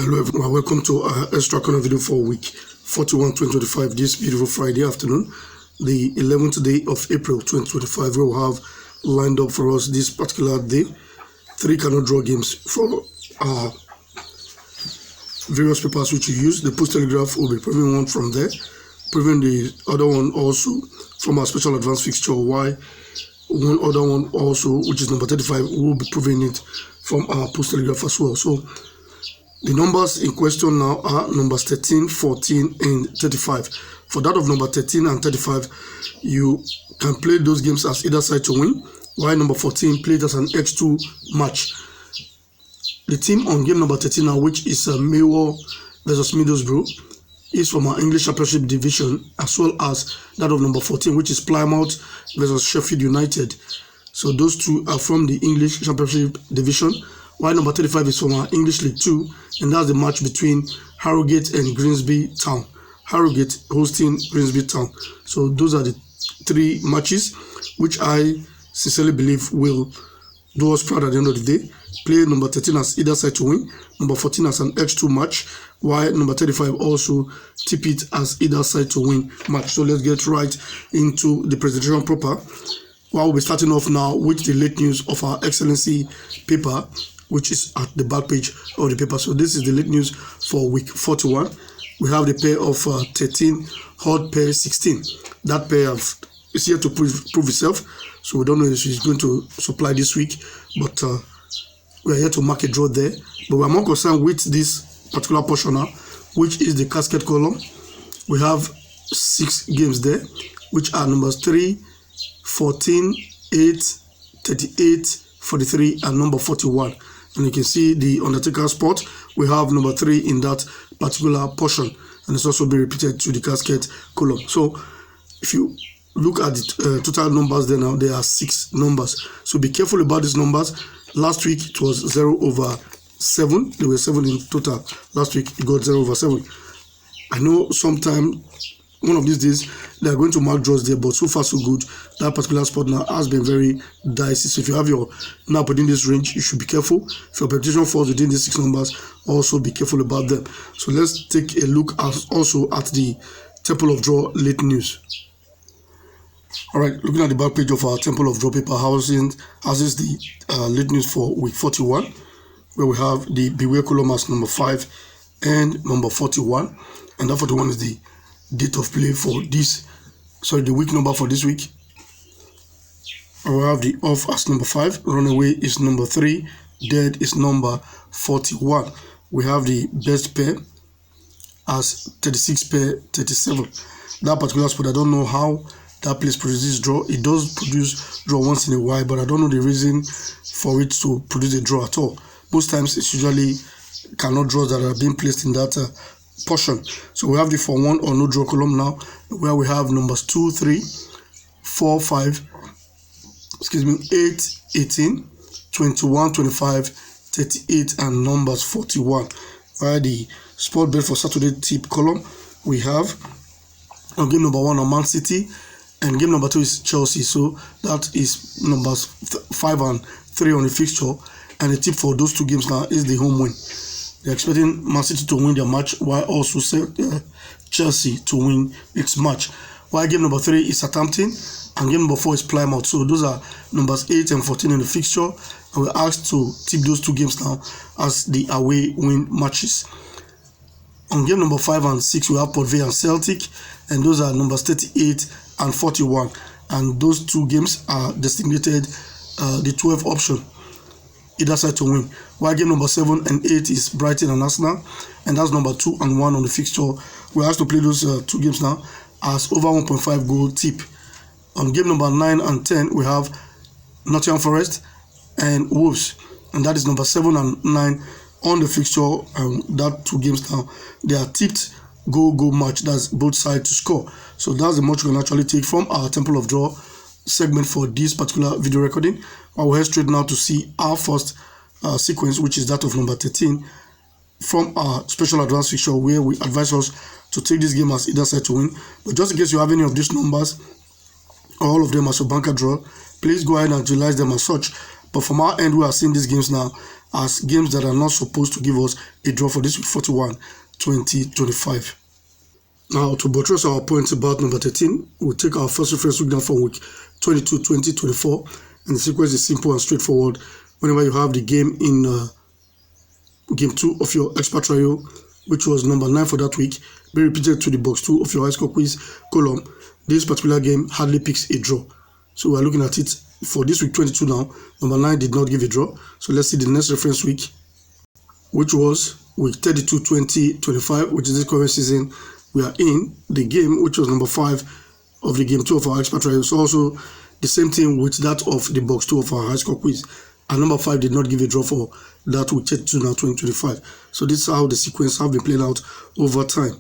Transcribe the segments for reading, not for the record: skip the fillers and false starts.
Hello everyone, welcome to our extra corner video for week 41 2025 this beautiful Friday afternoon, the 11th day of April 2025. We will have lined up for us this particular day 3 cannot draw games for our various papers which you use. The Post Telegraph will be proving one from there, proving the other one also from our special advance fixture, while one other one also, which is number 35, will be proving it from our Post Telegraph as well. So the numbers in question now are numbers 13, 14, and 35. For that of number 13 and 35, you can play those games as either side to win, while number 14 played as an X2 match. The team on game number 13 now, which is Mayo versus Middlesbrough, is from our English Championship division, as well as that of number 14, which is Plymouth versus Sheffield United. So those two are from the English Championship division, while number 35 is from our English League 2, and that's the match between Harrogate and Grimsby Town. Harrogate hosting Grimsby Town. So those are the 3 matches which I sincerely believe will do us proud at the end of the day. Play number 13 as either side to win, number 14 as an X2 match, while number 35 also tip it as either side to win match. So let's get right into the presentation proper. Well, we'll be starting off now with the late news of our X-ellency paper, which is at the back page of the paper. So this is the late news for week 41. We have the pair of 13, odd pair 16. That pair is here to prove itself. So we don't know if she's going to supply this week, but we are here to mark a draw there. But we are more concerned with this particular portion now, which is the casket column. We have 6 games there, which are numbers 3, 14, 8, 38, 43, and number 41. And you can see the Undertaker spot. We have number 3 in that particular portion, and it's also been repeated to the casket column. So if you look at the total numbers there now, there are 6 numbers. So be careful about these numbers. Last week it was 0/7. There were 7 in total. Last week it got 0/7. I know sometime one of these days they are going to mark draws there, but so far so good. That particular spot now has been very dicey. So if you have your nap within this range, you should be careful. If your prediction falls within these 6 numbers, also be careful about them. So let's take a look also at the Temple of Draw late news. Alright, looking at the back page of our Temple of Draw paper, houses the late news for week 41, where we have the Beware column as number 5 and number 41, and that 41 is the date of play for this, the week number for this week. We have the off as number 5, runaway is number 3, dead is number 41. We have the best pair as 36 pair 37. That particular spot, I don't know how that place produces draw. It does produce draw once in a while, but I don't know the reason for it to produce a draw at all. Most times it's usually cannot draws that are being placed in that portion. So we have the for 1 or no draw column now, where we have numbers 2, 3, 4, 5, 8, 18, 21, 25, 38, and numbers 41. While the sport bet for Saturday tip column, we have on game number 1 on Man City, and game number 2 is Chelsea. So that is numbers 5 and 3 on the fixture, and the tip for those 2 games now is the home win. They're expecting Man City to win their match, while also Chelsea to win its match. While game number 3 is Southampton, and game number 4 is Plymouth. So those are numbers 8 and 14 in the fixture, and we're asked to tip those 2 games now as the away win matches. On game number 5 and 6, we have Port Vale and Celtic, and those are numbers 38 and 41. And those 2 games are designated the 12 option, either side to win. While game number 7 and 8 is Brighton and Arsenal, and that's number 2 and 1 on the fixture. We're asked to play those 2 games now as over 1.5 goal tip. On game number 9 and 10, we have Nottingham Forest and Wolves, and that is number 7 and 9 on the fixture. That 2 games now, they are tipped goal match. That's both sides to score. So that's the much we can actually take from our Temple of Draw segment for this particular video recording. I will head straight now to see our first sequence, which is that of number 13 from our special advance fixture, where we advise us to take this game as either side to win. But just in case you have any of these numbers or all of them as your banker draw, please go ahead and utilize them as such But from our end, we are seeing these games now as games that are not supposed to give us a draw for this week 41, 2025. Now, to buttress our points about number 13, we'll take our first reference week down from week 22, 2024. And the sequence is simple and straightforward. Whenever you have the game in game 2 of your expert trial, which was number 9 for that week, be repeated to the box 2 of your high score quiz column, this particular game hardly picks a draw. So we're looking at it for this week 22 now. Number 9 did not give a draw. So let's see the next reference week, which was week 32, 2025, which is this current season we are in. The game, which was number 5 of the game 2 of our expert trial, so also the same thing with that of the box 2 of our high score quiz. And number 5 did not give a draw for that week 32 now 2025. So this is how the sequence have been playing out over time.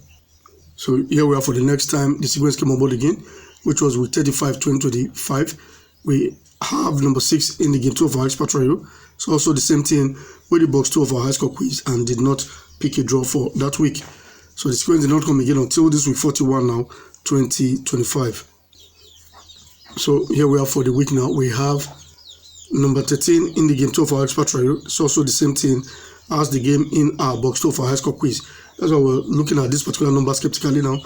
So here we are for the next time the sequence came on board again, which was week 35, 2025. We have number 6 in the game 2 of our expert trial. So also the same thing with the box 2 of our high score quiz, and did not pick a draw for that week. So the sequence did not come again until this week 41 now 2025. So here we are for the week now. We have number 13 in the game 2 of our expert trial. It's also the same thing as the game in our box 2 of our high score quiz. That's why we're looking at this particular number skeptically now,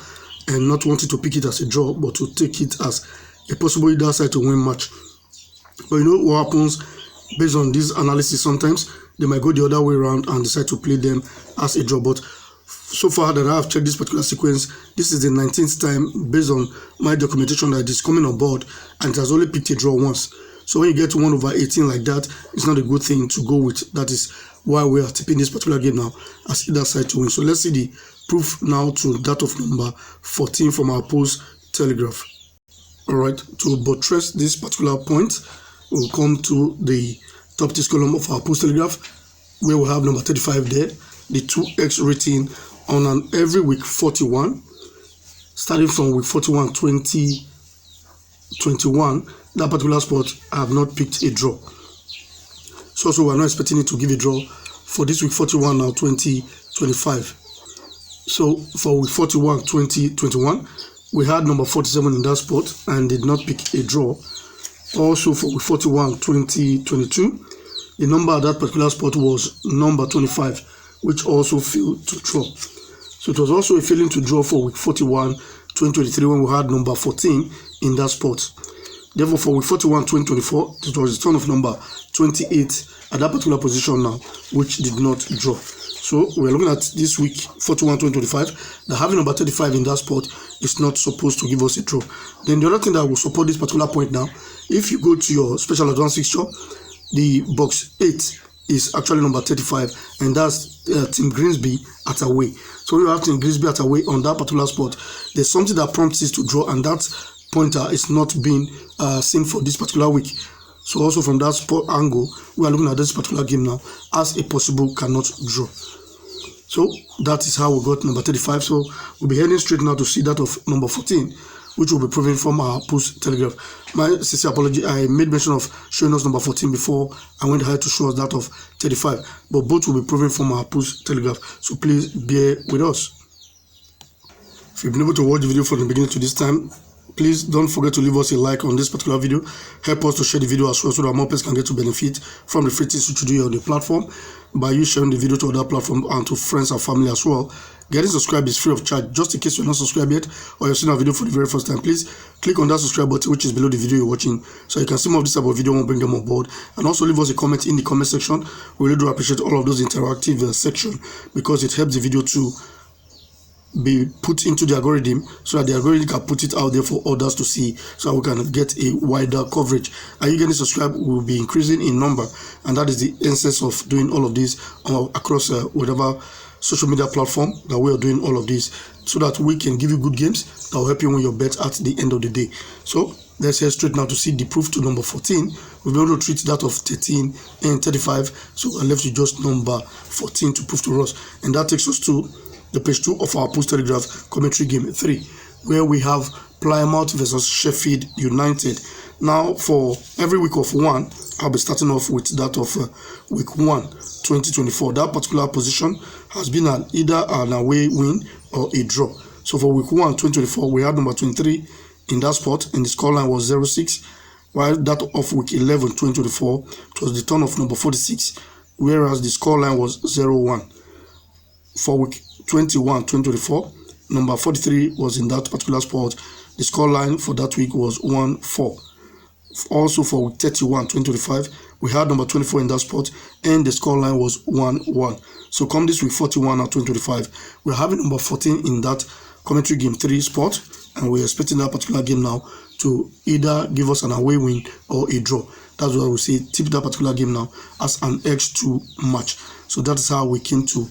and not wanting to pick it as a draw, but to take it as a possible either side to win match. But you know what happens based on this analysis? Sometimes they might go the other way around and decide to play them as a draw. But so far that I have checked this particular sequence, this is the 19th time based on my documentation that it is coming on board, and it has only picked a draw once. So when you get to 1/18 like that, it's not a good thing to go with. That is why we are tipping this particular game now as either side to win. So let's see the proof now to that of number 14 from our post telegraph. All right, to buttress this particular point, we'll come to the top tips column of our post telegraph, where we have number 35 there, the 2x rating on an every week 41, starting from week 41, 2021. That particular spot, I have not picked a draw. So also we're not expecting it to give a draw for this week 41 now 2025. So for week 41 2021, we had number 47 in that spot and did not pick a draw. Also for week 41 2022, the number at that particular spot was number 25, which also failed to draw. So it was also a failing to draw for week 41 2023 when we had number 14 in that spot. Therefore, for week 41, 2024, it was the turn of number 28 at that particular position now, which did not draw. So we're looking at this week 41, 2025, that having number 35 in that spot is not supposed to give us a draw. Then the other thing that will support this particular point now, if you go to your special advanced fixture, the box 8 is actually number 35, and that's Team Greensby at away. So you have Team Greensby at away on that particular spot. There's something that prompts us to draw, and that pointer is not being seen for this particular week. So also from that spot angle, we are looking at this particular game now as a possible cannot draw. So that is how we got number 35. So we'll be heading straight now to see that of number 14, which will be proven from our post telegraph. My sincere apology, I made mention of showing us number 14 before I went ahead to show us that of 35, but both will be proven from our post telegraph. So please bear with us. If you've been able to watch the video from the beginning to this time, please don't forget to leave us a like on this particular video. Help us to share the video as well so that more people can get to benefit from the free things which you do on the platform by you sharing the video to other platforms and to friends and family as well. Getting subscribed is free of charge. Just in case you're not subscribed yet or you're seeing our video for the very first time, please click on that subscribe button which is below the video you're watching so you can see more of this type of video and bring them on board. And also leave us a comment in the comment section. We really do appreciate all of those interactive section because it helps the video to be put into the algorithm so that the algorithm can put it out there for others to see so we can get a wider coverage. And you getting subscribed will be increasing in number, and that is the essence of doing all of this across whatever social media platform that we are doing all of this so that we can give you good games that will help you win your bet at the end of the day. So let's head straight now to see the proof to number 14. We'll be able to treat that of 13 and 35, so we're left with just number 14 to prove to us, and that takes us to the page 2 of our post telegraph commentary game 3, where we have Plymouth versus Sheffield United. Now for every week of 1, I'll be starting off with that of week 1 2024. That particular position has been either an away win or a draw. So for week 1 2024, we had number 23 in that spot, and the scoreline was 0-6. while that of week 11 2024 it was the turn of number 46, whereas the scoreline was 0-1. For week 21 2024, number 43 was in that particular sport. The scoreline for that week was 1-4. Also for week 31 2025, we had number 24 in that spot, and the scoreline was 1-1. So come this week 41 and 2025, we're having number 14 in that commentary game 3 spot, and we're expecting that particular game now to either give us an away win or a draw. That's why we say tip that particular game now as an X2 match. So that is how we came to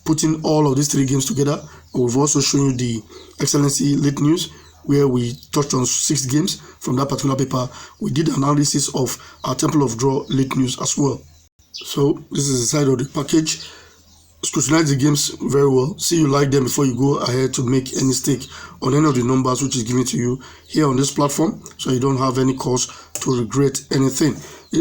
putting all of these 3 games together. We've also shown you the X-ellency late news, where we touched on 6 games from that particular paper. We did analysis of our Temple of Draw late news as well. So this is the side of the package. Scrutinize the games very well. See you like them before you go ahead to make any stake on any of the numbers which is given to you here on this platform, so you don't have any cause to regret anything.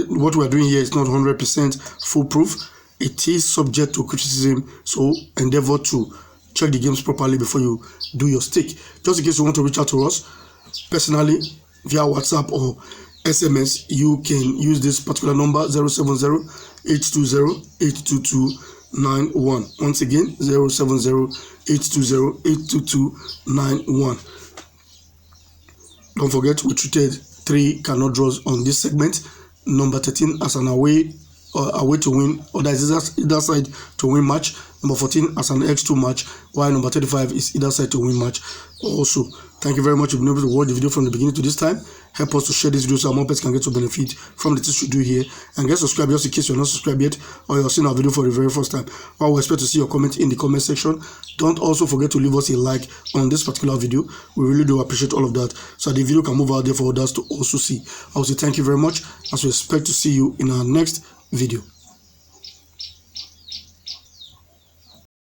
What we are doing here is not 100% foolproof. It is subject to criticism, so endeavor to check the games properly before you do your stake. Just in case you want to reach out to us personally via WhatsApp or SMS, you can use this particular number 070-820-82291. Once again, 070-820-82291. Don't forget, we treated 3 cannot draws on this segment. Number 13 as an away to win, or that is either side to win match. Number 14 as an X2 match, while number 35 is either side to win match also. Thank you very much for being able to watch the video from the beginning to this time. Help us to share this video so more people can get to benefit from the things we do here. And get subscribed just in case you're not subscribed yet, or you're seeing our video for the very first time. Well, we expect to see your comment in the comment section. Don't also forget to leave us a like on this particular video. We really do appreciate all of that, so the video can move out there for others to also see. I will say thank you very much, as we expect to see you in our next video.